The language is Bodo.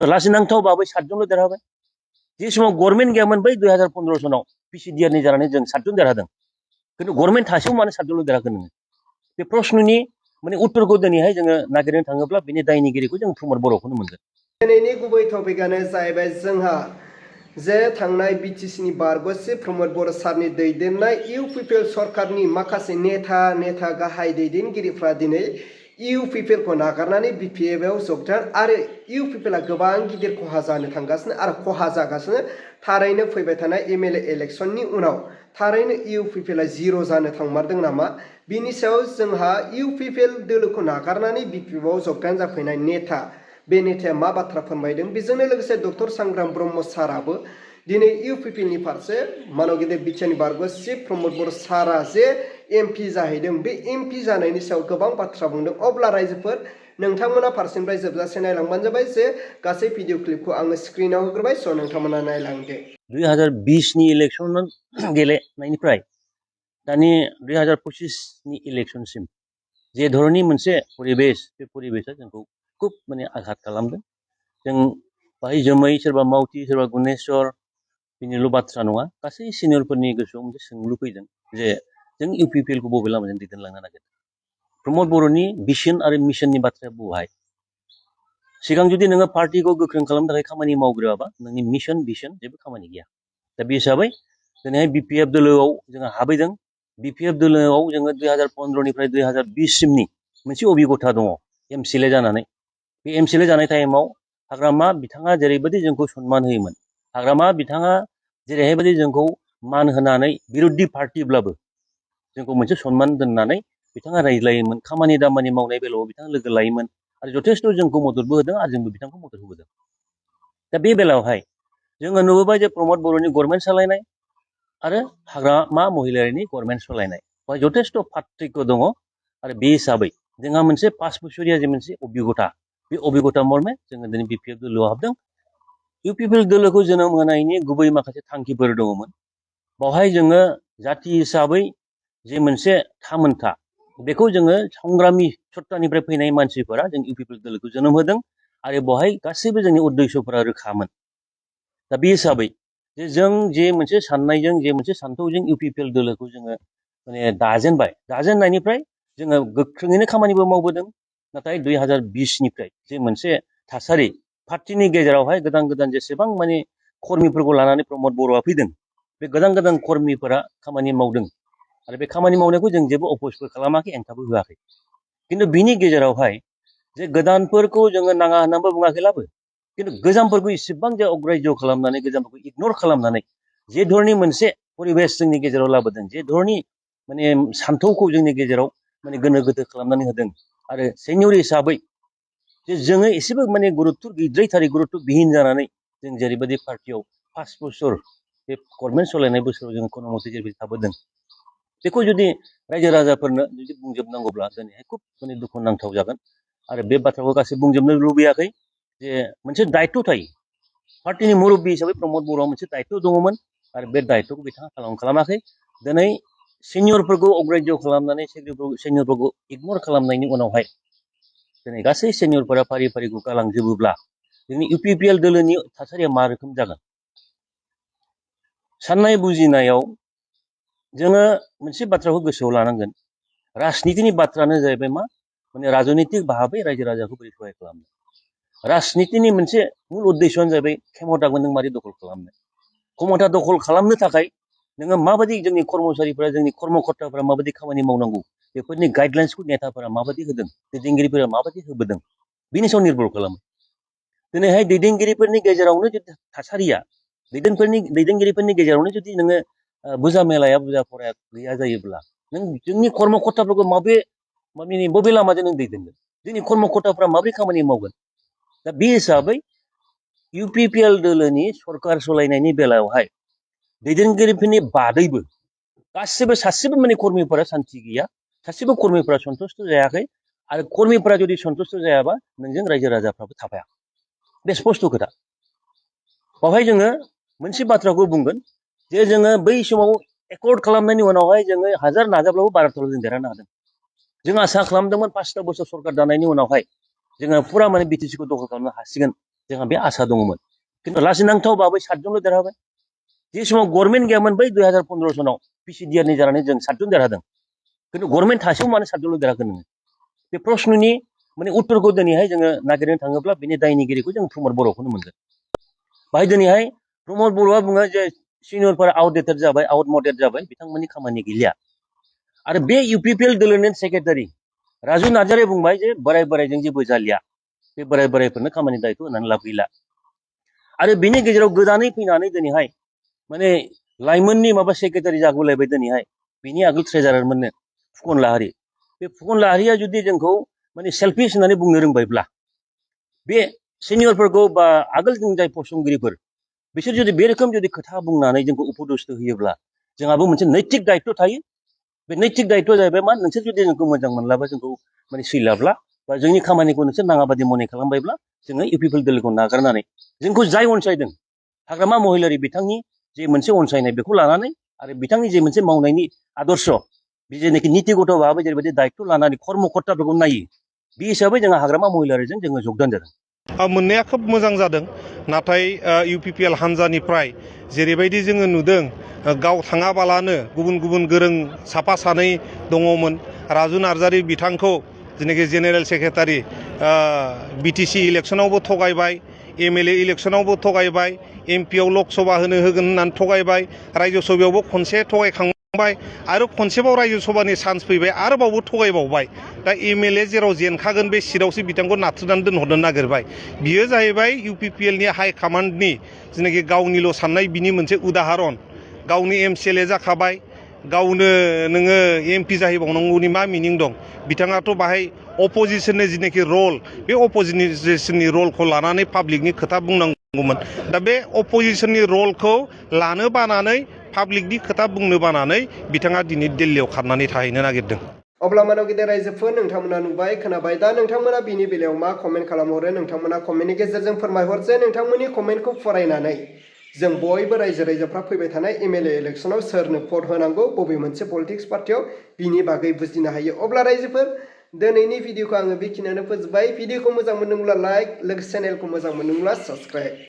लाजिनांथावबाबो 7 जनल' देरहाबाय। जे समाव गभर्नमेन्ट गैयामोन बै 2015 सनाव पिसिडिआरनि जानानै जों 7 जन देरहादों। खिन्थु गभर्नमेन्ट थासेयाव मानो 7 जनल' देरहाखो नोङो? बे प्रश्ननि माने उत्तरखौ दिनैहाय जोङो नागिरनो थाङोब्ला बिनि दायनिगिरिखौ जों प्रमद बर'खौनो मोनगोन। दिनैनि गुबै टपिकआनो जाहैबाय जोंहा जे थांनाय बिटिसिनि बारग'सि प्रमद बर' सारनि दैदेननाय इउपिपिएल सरकारनि माखासे नेता गाहाय दैदेनगिरिफ्रा दिनै इउपिपिएलखौ नागारनानै बिपिएफआव जगदान आरो इउपिपिएलआ गोबां गिदिर खहा जानो थांगासिनो आरो खहा जागासिनो। थारैनो फैबाय थानाय एमएलए इलेक्सननि उनाव थारैनो इउपिपिएलआ जिर' जानो थांमारदों नामा? बिनि सायाव जोंहा इउपिपिएल दोलोखौ नागारनानै बिपिएफआव जगदान जाफैनाय नेता, बे नेताया मा बाथ्रा फोरमायदों? बेजोंनो लोगोसे डक्टर सांग्राम ब्रह्म साराबो दिनै इउपिपिएलनि फारसे मानव गेदेर बिटिआरनि बारग'सि प्रमद बर' सारा जे एमपि जाहैदों, बे एमपि जानायनि सायाव गोबां बाथ्रा बुंदों। अब्ला रायजोफोर नोंथांमोना फारसेनिफ्राय जोबजासे नायलांबानो जाबाय। जे गासै भिडिअ क्लिपखौ आङो स्क्रिनाव होग्रोबाय, स' नोंथांमोना नायलांदो। 2020नि इलेक्सन गेलेनायनिफ्राय दानि 2025नि इलेक्सनसिम जे धरननि मोनसे परिबेस, बे परिबेसा जोंखौ खुब माने आघात खालामदों। जों बाहाय जोमै, सोरबा मावथि, सोरबा गुनेश्वर, बिनिल' बाथ्रा नङा, गासै सिनियरफोरनि गोसोआव मोनसे सोंलु फैदों जे जों इउपिपिएलखौ बबे लामाजों दैदेनलांनो नागिरदों। प्रमद बर'नि भिजन आरो मिशननि बाथ्राया बहाय? सिगां जुदि नोङो पार्टिखौ गोख्रों खालामनो थाखाय खामानि मावग्रोआबा नोंनि मिशन भिजन जेबो खामानि गैया। दा बे हिसाबै दिनैहाय बिपिएफ दोलोआव जोङो हाबैदों। बिपिएफ दोलोआव जोङो 2015निफ्राय 2020सिमनि मोनसे अभिगथा दङ एमसिएलए जानानै। बे एमसिएलए जानाय टाइमाव हाग्रामा बिथाङा जेरैबायदि जोंखौ सनमान होयोमोन, हाग्रामा बिथाङा जेरैहायबायदि जोंखौ मान होनानै बिरोधी पार्टिब्लाबो जोंखौ मोनसे सनमान दोननानै बिथाङा रायज्लायोमोन। खामानि दामानि मावनाय बेलायाव बिथाङा लोगो लायोमोन आरो जथेस्थ' जोंखौ मददबो होदों आरो जोंबो बिथांखौ मदद होबोदों। दा बे बेलायावहाय जोङो नुबोबाय जे प्रमद बर'नि गभर्नमेन्ट सालायनाय आरो हाग्रामा महिलारिनि गभर्नमेन्ट सालायनाय बेवहाय जथेस्थ' पार्थक्य दङ। आरो बे हिसाबै जोंहा मोनसे 5 बोसोरिया जे मोनसे अभिगथा, बे अभिगथा मर्मे जोङो दिनै बिपिएफ दोलोआव हाबदों। इउपिपिएल दोलोखौ जोनोम होनायनि गुबै माखासे थांखिफोर दङमोन। बावहाय जोङो जाथि हिसाबै जे मोनसे थामोनथा, बेखौ जोङो संग्रामि सत्तानिफ्राय फैनाय मानसिफोरा जों इउपिपिएल दोलोखौ जोनोम होदों आरो बेवहाय गासैबो जोंनि उद्देश्यफोरा रोखामोन। दा बे हिसाबै जे जों जे मोनसे साननायजों, जे मोनसे सान्थौजों इउपिपिएल दोलोखौ जोङो माने दाजेनबाय, दाजेननायनिफ्राय जोङो गोख्रोङैनो खामानिबो मावबोदों। नाथाय 2020निफ्राय जे मोनसे थासारि, पार्टिनि गेजेरावहाय गोदान गोदान जेसेबां माने कर्मिफोरखौ लानानै प्रमद बर'आ फैदों, बे गोदान गोदान कर्मिफोरा खामानि मावदों आरो बे खामानि मावनायखौ जों जेबो अपजबो खालामाखै, हेंथाबो होआखै। खिन्थु बिनि गेजेरावहाय जे गोदानफोरखौ जोङो नाङा होननानैबो बुङाखैब्लाबो, खिन्थु गोजामफोरखौ इसेबां जे अग्राह्य खालामनानै, गोजामफोरखौ इगनर खालामनानै जे धरनि मोनसे परिबेस जोंनि गेजेराव लाबोदों, जे धरनि माने सान्थौखौ जोंनि गेजेराव माने गोनो गोथो खालामनानै होदों। आरो सेनियर हिसाबै जे जोङो एसेबो माने गुरुत्त गैद्रायथारै, गुरुत्त बिहीन जानानै जों जेरैबायदि पार्टियाव 5 बोसोर बे गभर्नमेन्ट सालायनाय बोसोराव जों खुनु मथे जेरैबायदि थाबोदों, बेखौ जुदि रायजो राजाफोरनो जुदि बुंजोबनांगौब्ला दिनैहाय खुब माने दुखुनांथाव जागोन। आरो बे बाथ्राखौ गासैबो बुंजोबनो लुबैयाखै। जे मोनसे दायित्व थायो, पार्टिनि मुरब्बी हिसाबै प्रमद बर'आ मोनसे दायित्व दङमोन आरो बे दायित्वखौ बिथाङा खालामाखै। दिनै सिनियरफोरखौ अग्राह्य खालामनानै, सिनियरफोरखौ इगनर खालामनायनि उनावहाय दिनै गासै सिनियरफोरा फारि फारि गुगालांजोबोब्ला जोंनि इउपिपिएल दोलोनि थासारिया मा रोखोम जागोन? साननाय बुजिनायाव जोङो मोनसे बाथ्राखौ गोसोआव लानांगोन। राजनितिनि बाथ्रायानो जाहैबाय मा? माने राजनितिक भाबै रायजो राजाखौ बोरै सहाय खालामनो। राजनितिनि मोनसे मुल उद्देश्यआनो जाहैबाय क्षमताखौ नों मारै दखल खालामनो। क्षमता दखल खालामनो थाखाय नोङो माबायदि जोंनि कर्मचारिफोरा, जोंनि कर्मकर्ताफोरा माबायदि खामानि मावनांगौ, बेफोरनि गाइडलाइन्सखौ नेताफोरा माबायदि होदों, दैदेनगिरिफोरा माबायदि होबोदों, बिनि सायाव निर्भर खालामो। दिनैहाय दैदेनगिरिफोरनि गेजेरावनो जुदि थासारिया, दैदेनगिरिफोरनि गेजेरावनो जुदि नोङो बुजा मेलाया, बुजा फराया गैया जायोब्ला नों जोंनि कर्मकर्ताफोरखौ बबे लामाजों नों दैदेनगोन? जोंनि कर्मकर्ताफ्रा माबोरै खामानि मावगोन? दा बे हिसाबै इउपिपिएल दोलोनि सरकार सालायनायनि बेलायावहाय दैदेनगिरिफोरनि बादैबो गासिबो सासेबो माने कर्मिफोरा सान्थि गैया, सासेबो कर्मिफोरा सन्तुष्ट जायाखै। आरो कर्मिफोरा जुदि सन्तुष्ट जायाबा नोंजों रायजो राजाफ्राबो थाफाया, बे स्पष्ट खोथा। बावहाय जोङो मोनसे बाथ्राखौ बुंगोन जे जोङो बै समाव एकर्ड खालामनायनि उनावहाय जोङो हाजार नाजाब्लाबो 12 जों देरहानो हादों। जों आसा खालामदोंमोन 5 बोसोर सरकार दानायनि उनावहाय जोङो फुरा माने बिटिसिखौ दखल खालामनो हासिगोन, जोंहा बे आसा दङमोन खिन्थु लाजिनांथाव बाबै 7 जनल' देरहाबाय जे समाव गभर्नमेन्ट गैयामोन बै 2015 सनाव पिसिडिआरनि जानानै जों 7 जन देरहादों खिन्थु गभर्नमेन्ट थासेयाव मानो 7 जनल' देरहाखो नोङो बे प्रश्ननि माने उत्तरखौ दिनैहाय जोङो नागिरनो थाङोब्ला बेनि दायनिगिरिखौ जों प्रमद बर'खौनो मोनगोन बाहाय दिनैहाय प्रमद बर'आ बुङो जे सिनियरफोरा आउटडेटेड जाबाय आउटमडेटेड जाबाय बिथांमोननि खामानि गैलिया आरो बे इउपिपिएल दोलोनि सेक्रेटारि राजु नार्जारिया बुंबाय जे बोराय बोरायजों जेबो जालिया बे बोराय बोरायफोरनो खामानि दायथ' होनानै लाब गैला आरो बेनि गेजेराव गोदानै फैनानै दिनैहाय माने लाइमोननि माबा सेक्रेटारि जागुलायबाय दिनैहाय बिनि आगोल ट्रेजारारमोननो फुकन लाहारि बे फुकन लाहारिया जुदि जोंखौ माने सेल्फिश होननानै बुंनो रोंबायब्ला बे सिनियरफोरखौ बा आगोल जों जाय फसंगिरिफोर बिसोर जुदि बे रोखोम जुदि खोथा बुंनानै जोंखौ उपदेश होयोब्ला जोंहाबो मोनसे नैतिक दायित्व थायो बे नैतिक दायित्वआ जाहैबाय मा नोंसोर जुदि जोंखौ मोजां मोनलाबा जोंखौ माने सैलाब्ला बा जोंनि खामानिखौ नोंसोर नाङाबादि मने खालामबायब्ला जोङो इउपिपिएल दोलोखौ नागारनानै जोंखौ जाय अनसायदों हाग्रामा महिलारि बिथांनि जे मोनसे अनसायनाय बेखौ लानानै आरो बिथांनि जे मोनसे मावनायनि आदर्श बे जेनाखि नितिगत भाबै जेरैबायदि दायित्व लानानै कर्मकर्ताफोरखौ नायो बे हिसाबै जोंहा हाग्रामा महिलारिजों जोङो जगदान जादों मोननाया खोब मोजां जादों नाथाय इउपिपिएल हानजानिफ्राय जेरैबायदि जोङो नुदों गाव थाङाबालानो गुबुन गुबुन गोरों साफा सानै दङमोन राजु नार्जारि बिथांखौ जेनाखि जेनेरेल सेक्रेटारि बिटिसि इलेक्सनावबो थगायबाय एमएलए इलेक्सनावबो थगायबाय एमपिआव लकसभा होगोन होननानै थगायबाय रायजो सभायावबो खनसे थगायखांबाय आरो खनसेबाव रायजो सभानि चान्स फैबाय आरोबावबो थगायबावबाय दा एमएलए जेराव जेनखागोन बे सिटआवसो बिथांखौ नाथ्रोदनानै दोनहरनो नागिरबाय बियो जाहैबाय इउपिपिएलनि हाइ कमान्डनि जेनाखि गावनिल' साननाय बिनि मोनसे उदाहरन गावनि एमसिएलए जाखाबाय गावनो नोङो एमपि जाहैबावनांगौनि मा मिनिं दं बिथाङाथ' बाहाय अपोजिशननि जिनाखि रल बे अपोजिशननि रलखौ लानानै पाब्लिकनि खोथा बुंनांगौमोन दा बे अपोजिशननि रलखौ लानो बानानै पाब्लिकनि खोथा बुंनो बानानै बिथाङा दिनै दिल्लीयाव खारनानै थाहैनो नागिरदों अब्ला मानव गेदेर रायजोफोर नोंथांमोना नुबाय खोनाबाय दा नोंथांमोना बिनि बेलायाव मा कमेन्ट खालामहरो नोंथांमोना कमेन्टनि गेजेरजों फोरमायहर जे नोंथांमोननि कमेन्टखौ फरायनानै जों बयबो रायजो राजाफ्रा फैबाय थानाय एमएलए इलेक्सनाव सोरनो भट होनांगौ बबे मोनसे पलिटिक्स पार्टियाव बिनि बागै बुजिनो हायो अब्ला रायजोफोर दिनैनि भिडिअखौ आङो बेखिनियावनो फोजोबबाय भिडिअखौ मोजां मोनदोंब्ला लाइक लोगोसे चेनेलखौ मोजां मोनदोंब्ला साबस्क्राइब